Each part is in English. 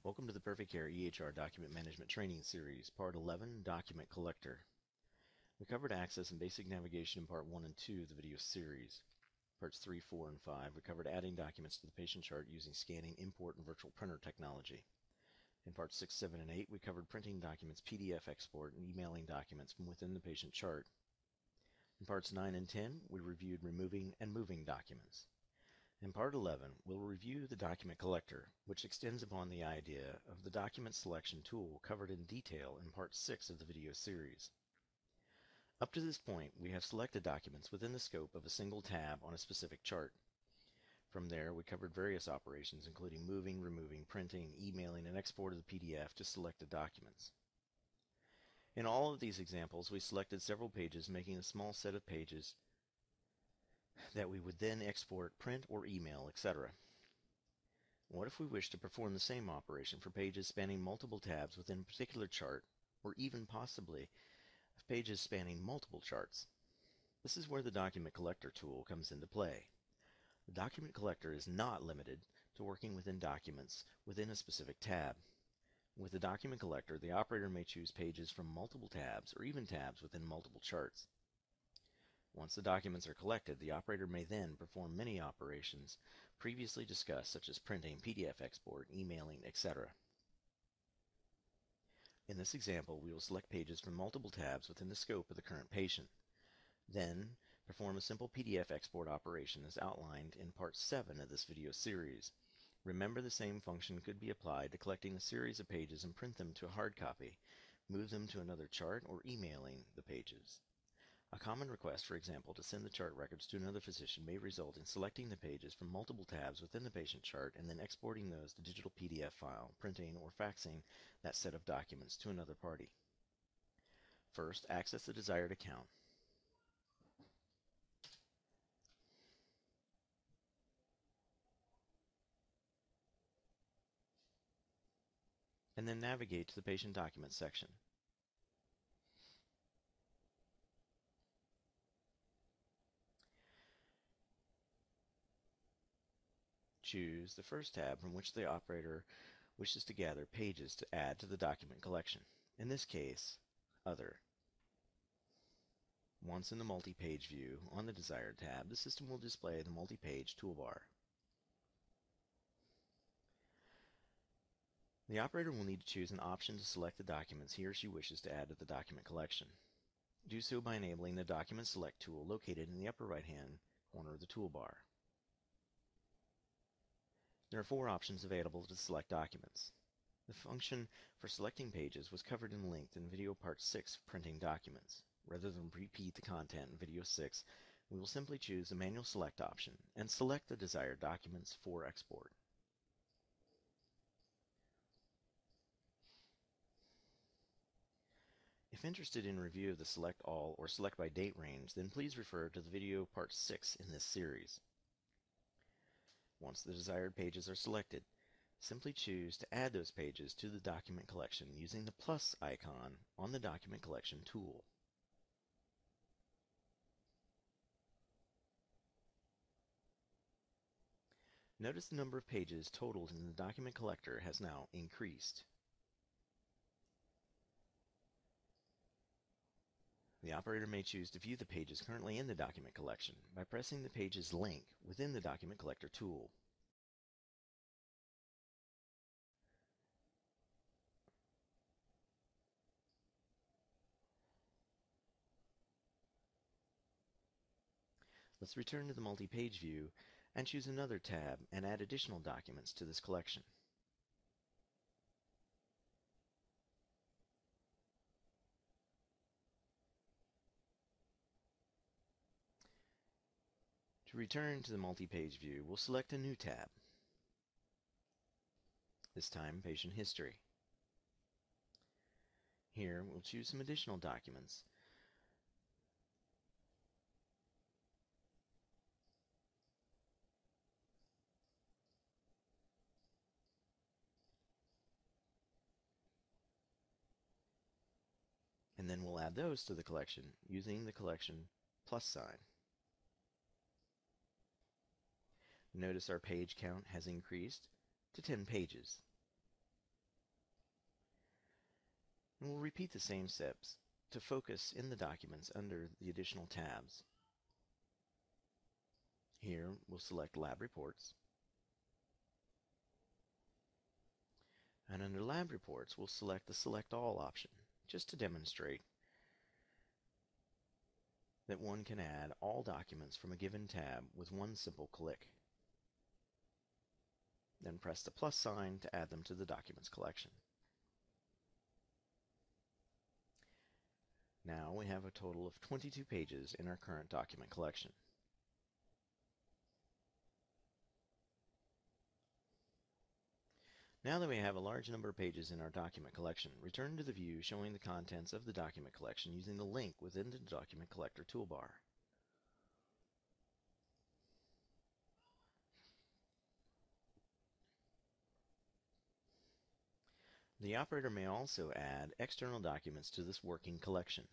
Welcome to the Perfect Care EHR Document Management Training Series, Part 11, Document Collector. We covered access and basic navigation in Part 1 and 2 of the video series. Parts 3, 4, and 5, we covered adding documents to the patient chart using scanning, import, and virtual printer technology. In Parts 6, 7, and 8, we covered printing documents, PDF export, and emailing documents from within the patient chart. In Parts 9 and 10, we reviewed removing and moving documents. In Part 11, we'll review the document collector, which extends upon the idea of the document selection tool covered in detail in Part 6 of the video series. Up to this point, we have selected documents within the scope of a single tab on a specific chart. From there, we covered various operations, including moving, removing, printing, emailing, and export of the PDF to selected documents. In all of these examples, we selected several pages, making a small set of pages that we would then export, print, or email, etc. What if we wish to perform the same operation for pages spanning multiple tabs within a particular chart, or even possibly pages spanning multiple charts? This is where the document collector tool comes into play. The document collector is not limited to working within documents within a specific tab. With the document collector, the operator may choose pages from multiple tabs or even tabs within multiple charts. Once the documents are collected, the operator may then perform many operations previously discussed, such as printing, PDF export, emailing, etc. In this example, we will select pages from multiple tabs within the scope of the current patient. Then, perform a simple PDF export operation as outlined in Part 7 of this video series. Remember, the same function could be applied to collecting a series of pages and print them to a hard copy, move them to another chart, or emailing the pages. A common request, for example, to send the chart records to another physician may result in selecting the pages from multiple tabs within the patient chart and then exporting those to digital PDF file, printing, or faxing that set of documents to another party. First, access the desired account. And then navigate to the patient documents section. Choose the first tab from which the operator wishes to gather pages to add to the document collection. In this case, Other. Once in the multi-page view on the desired tab, the system will display the multi-page toolbar. The operator will need to choose an option to select the documents he or she wishes to add to the document collection. Do so by enabling the Document Select tool located in the upper right-hand corner of the toolbar. There are 4 options available to select documents. The function for selecting pages was covered in length in video part 6 of printing documents. Rather than repeat the content in video 6, we will simply choose the manual select option and select the desired documents for export. If interested in review of the Select All or Select by Date range, then please refer to the video part 6 in this series. Once the desired pages are selected, simply choose to add those pages to the document collection using the plus icon on the document collection tool. Notice the number of pages totaled in the document collector has now increased. The operator may choose to view the pages currently in the document collection by pressing the Pages link within the document collector tool. Let's return to the multi-page view and choose another tab and add additional documents to this collection. To return to the multi-page view, we'll select a new tab, this time Patient History. Here, we'll choose some additional documents. And then we'll add those to the collection using the collection plus sign. Notice our page count has increased to 10 pages. And we'll repeat the same steps to focus in the documents under the additional tabs. Here, we'll select Lab Reports. And under Lab Reports, we'll select the Select All option, just to demonstrate that one can add all documents from a given tab with one simple click. Then press the plus sign to add them to the documents collection. Now we have a total of 22 pages in our current document collection. Now that we have a large number of pages in our document collection, return to the view showing the contents of the document collection using the link within the Document Collector toolbar. The operator may also add external documents to this working collection.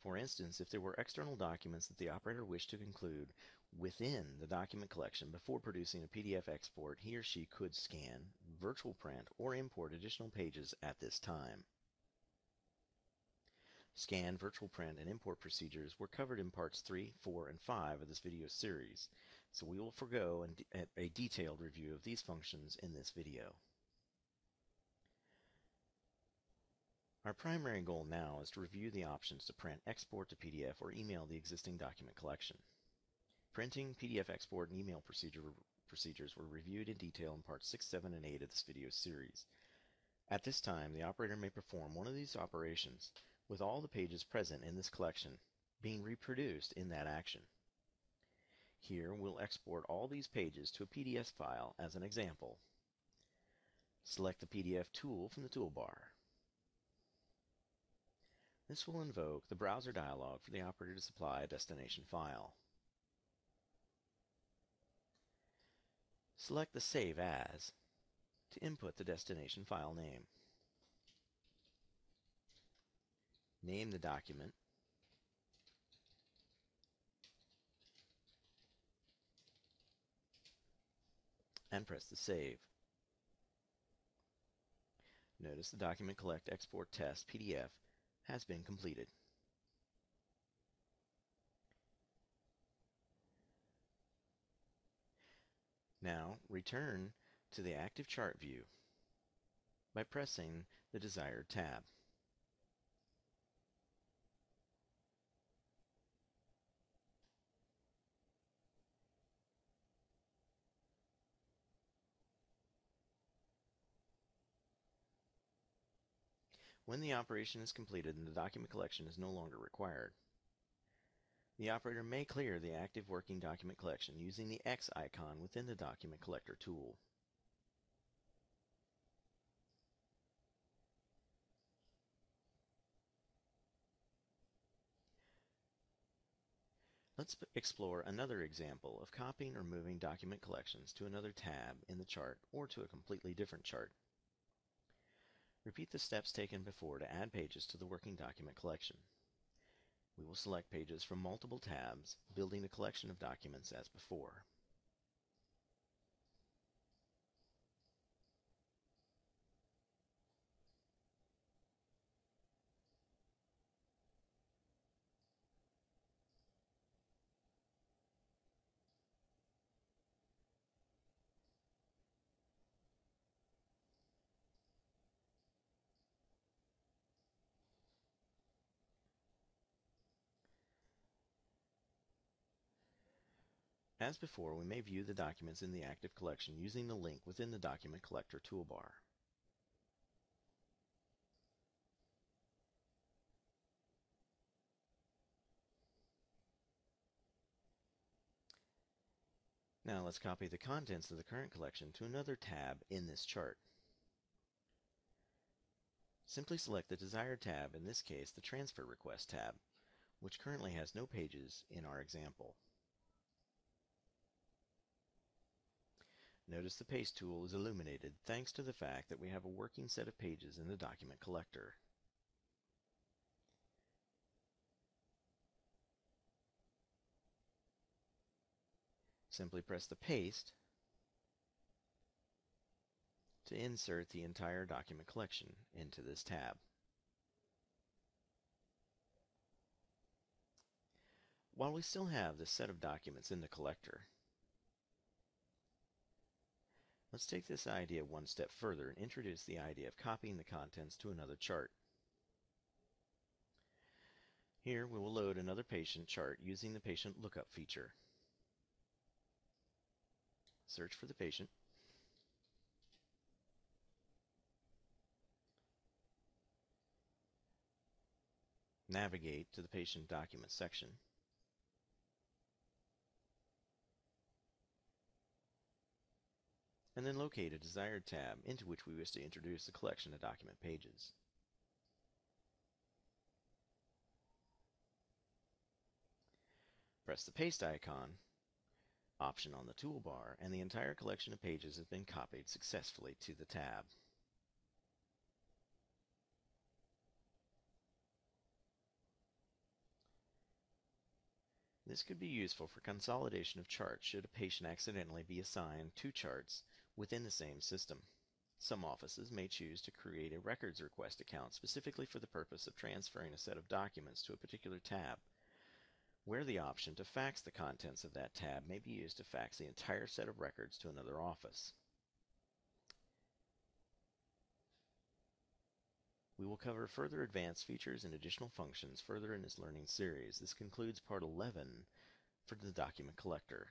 For instance, if there were external documents that the operator wished to include within the document collection before producing a PDF export, he or she could scan, virtual print, or import additional pages at this time. Scan, virtual print, and import procedures were covered in parts 3, 4, and 5 of this video series, so we will forego a detailed review of these functions in this video. Our primary goal now is to review the options to print, export to PDF, or email the existing document collection. Printing, PDF export, and email procedures were reviewed in detail in parts 6, 7, and 8 of this video series. At this time, the operator may perform one of these operations with all the pages present in this collection being reproduced in that action. Here, we'll export all these pages to a PDF file as an example. Select the PDF tool from the toolbar. This will invoke the browser dialog for the operator to supply a destination file. Select the Save As to input the destination file name. Name the document, and press the Save. Notice the Document Collect Export Test PDF has been completed. Now return to the active chart view by pressing the desired tab. When the operation is completed and the document collection is no longer required, the operator may clear the active working document collection using the X icon within the Document Collector tool. Let's explore another example of copying or moving document collections to another tab in the chart or to a completely different chart. Repeat the steps taken before to add pages to the working document collection. We will select pages from multiple tabs, building a collection of documents as before. As before, we may view the documents in the active collection using the link within the Document Collector toolbar. Now let's copy the contents of the current collection to another tab in this chart. Simply select the desired tab, in this case the Transfer Request tab, which currently has no pages in our example. Notice the Paste tool is illuminated thanks to the fact that we have a working set of pages in the Document Collector. Simply press the Paste to insert the entire document collection into this tab. While we still have this set of documents in the collector, let's take this idea one step further and introduce the idea of copying the contents to another chart. Here we will load another patient chart using the patient lookup feature. Search for the patient. Navigate to the patient document section. And then locate a desired tab into which we wish to introduce a collection of document pages. Press the Paste icon option on the toolbar, and the entire collection of pages has been copied successfully to the tab. This could be useful for consolidation of charts should a patient accidentally be assigned two charts within the same system. Some offices may choose to create a records request account specifically for the purpose of transferring a set of documents to a particular tab, where the option to fax the contents of that tab may be used to fax the entire set of records to another office. We will cover further advanced features and additional functions further in this learning series. This concludes Part 11 for the document collector.